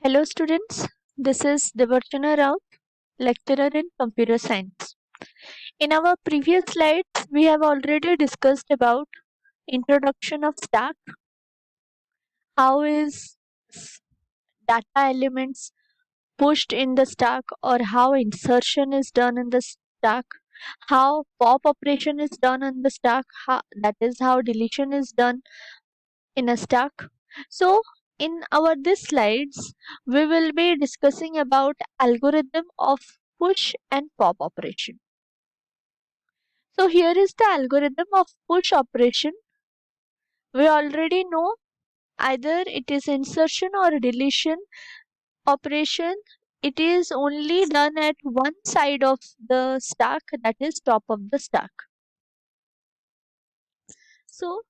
Hello students, this is Devarchana Rao, lecturer in computer science. In our previous slides, we have already discussed about introduction of stack, how is data elements pushed in the stack or how insertion is done in the stack, how pop operation is done in the stack, that is how deletion is done in a stack. So in our this slides we will be discussing about algorithm of push and pop operation. So here is the algorithm of push operation. We already know either it is insertion or deletion operation. It is only done at one side of the stack, that is top of the stack. So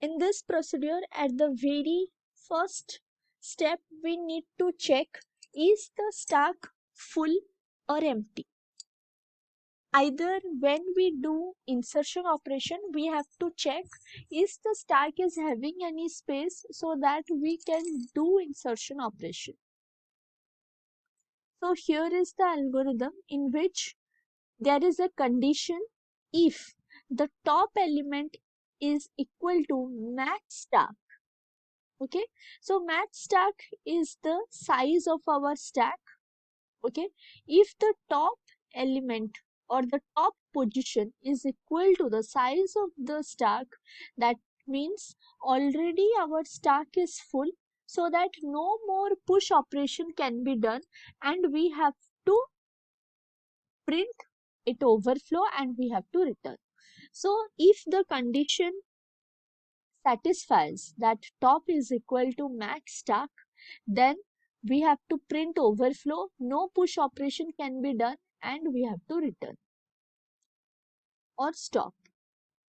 in this procedure, at the very first step, we need to check is the stack full or empty. Either when we do insertion operation, we have to check is the stack is having any space so that we can do insertion operation. So here is the algorithm in which there is a condition if the top element is equal to max stack. Okay, so max stack is the size of our stack. Okay, if the top element or the top position is equal to the size of the stack, that means already our stack is full, so that no more push operation can be done and we have to print it overflow and we have to return. So if the condition satisfies that top is equal to max stack, then we have to print overflow, no push operation can be done and we have to return or stop.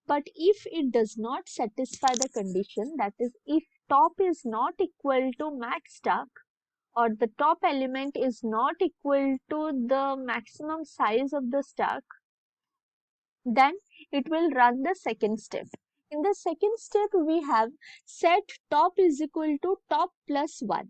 But if it does not satisfy the condition, that is if top is not equal to max stack or the top element is not equal to the maximum size of the stack, then it will run the second step. In the second step, we have set top is equal to top plus 1.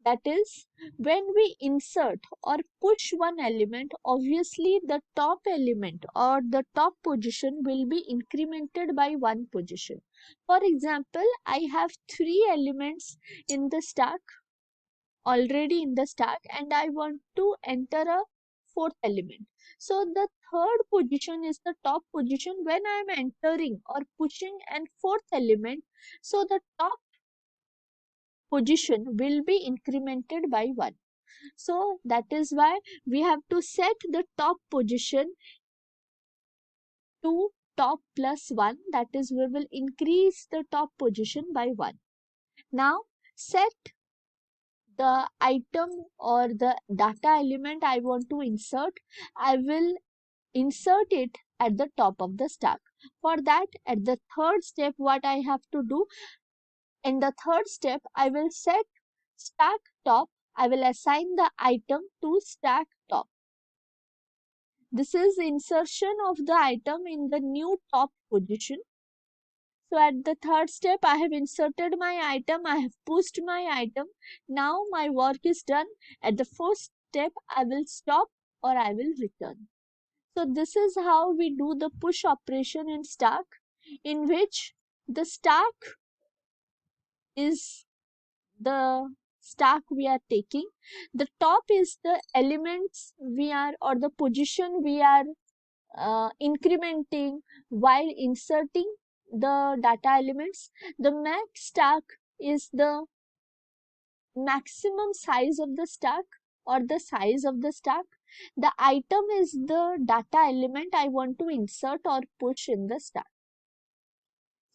That is, when we insert or push one element, obviously the top element or the top position will be incremented by one position. For example, I have 3 elements in the stack, already in the stack, and I want to enter a fourth element. So the third position is the top position when I am entering or pushing an fourth element. So the top position will be incremented by 1. So that is why we have to set the top position to top plus 1. That is, we will increase the top position by 1. Now set the item or the data element I want to insert. I will insert it at the top of the stack. For that, at the third step, what I have to do, in the third step, I will set stack top. I will assign the item to stack top. This is insertion of the item in the new top position. So at the third step, I have inserted my item, I have pushed my item. Now my work is done. At the first step, I will stop or I will return. So this is how we do the push operation in stack, in which the stack is the stack we are taking. The top is the elements we are or the position we are incrementing while inserting the data elements. The max stack is the maximum size of the stack or the size of the stack. The item is the data element I want to insert or push in the stack.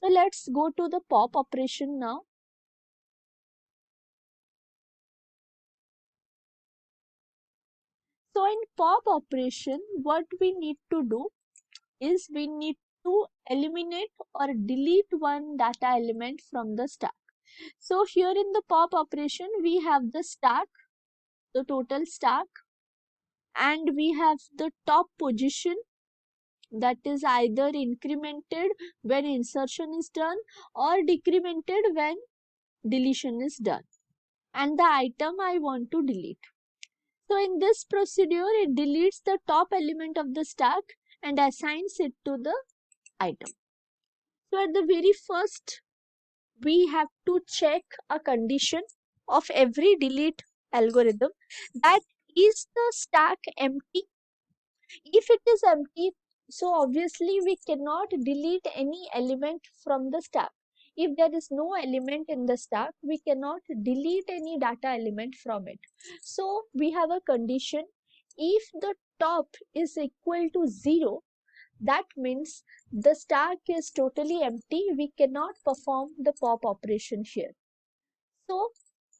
So let's go to the pop operation now. So in pop operation, what we need to do is we need to eliminate or delete one data element from the stack. So here in the pop operation, we have the stack, the total stack, and we have the top position that is either incremented when insertion is done or decremented when deletion is done. and the item I want to delete. So in this procedure, it deletes the top element of the stack and assigns it to the item. So at the very first, we have to check a condition of every delete algorithm, that is the stack empty. If it is empty, so obviously we cannot delete any element from the stack. If there is no element in the stack, we cannot delete any data element from it. So we have a condition: if the top is equal to 0, that means the stack is totally empty. We cannot perform the pop operation here. So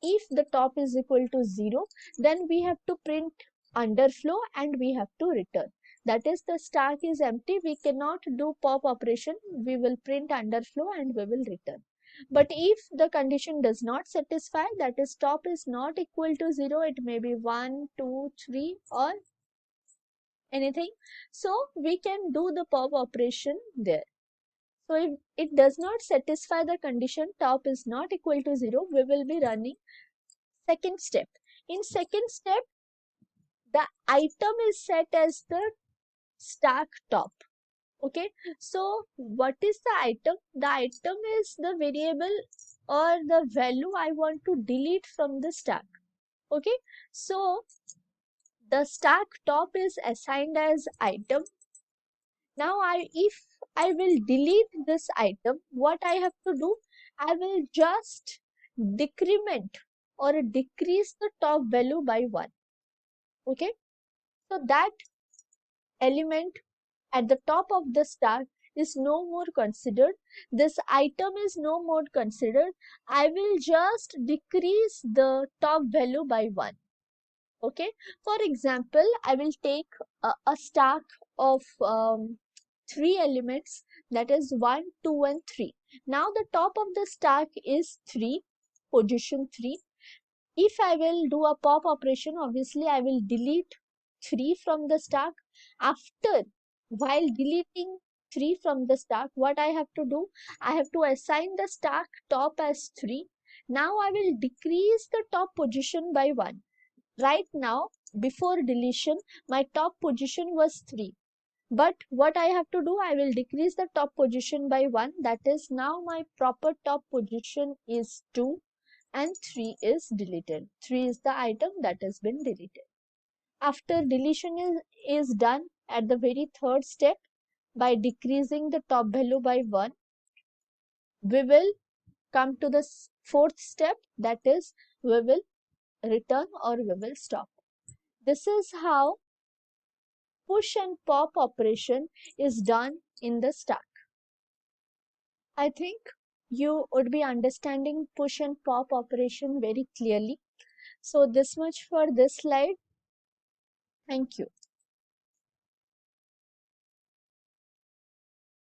if the top is equal to 0, then we have to print underflow and we have to return. That is, the stack is empty, we cannot do pop operation, we will print underflow and we will return. But if the condition does not satisfy, that is, top is not equal to 0, it may be 1, 2, 3 or anything, so we can do the pop operation there. So if it does not satisfy the condition top is not equal to 0, we will be running second step. In second step, the item is set as the stack top. Okay, so what is the item? The item is the variable or the value I want to delete from the stack. Okay, so the stack top is assigned as item. Now if I will delete this item, what I have to do? I will just decrement or decrease the top value by 1. Okay, so that element at the top of the stack is no more considered. This item is no more considered. I will just decrease the top value by 1. Okay, for example, I will take a stack of 3 elements, that is 1, 2 and 3. Now the top of the stack is 3, position 3. If I will do a pop operation, obviously I will delete 3 from the stack. After, while deleting 3 from the stack, what I have to do? I have to assign the stack top as 3. Now I will decrease the top position by 1. Right now, before deletion, my top position was 3. But what I have to do? I will decrease the top position by 1. That is, now my proper top position is 2 and 3 is deleted. 3 is the item that has been deleted. After deletion is done at the very third step, by decreasing the top value by 1, we will come to the fourth step, that is, we will return or we will stop. This is how push and pop operation is done in the stack. I think you would be understanding push and pop operation very clearly. So this much for this slide. Thank you.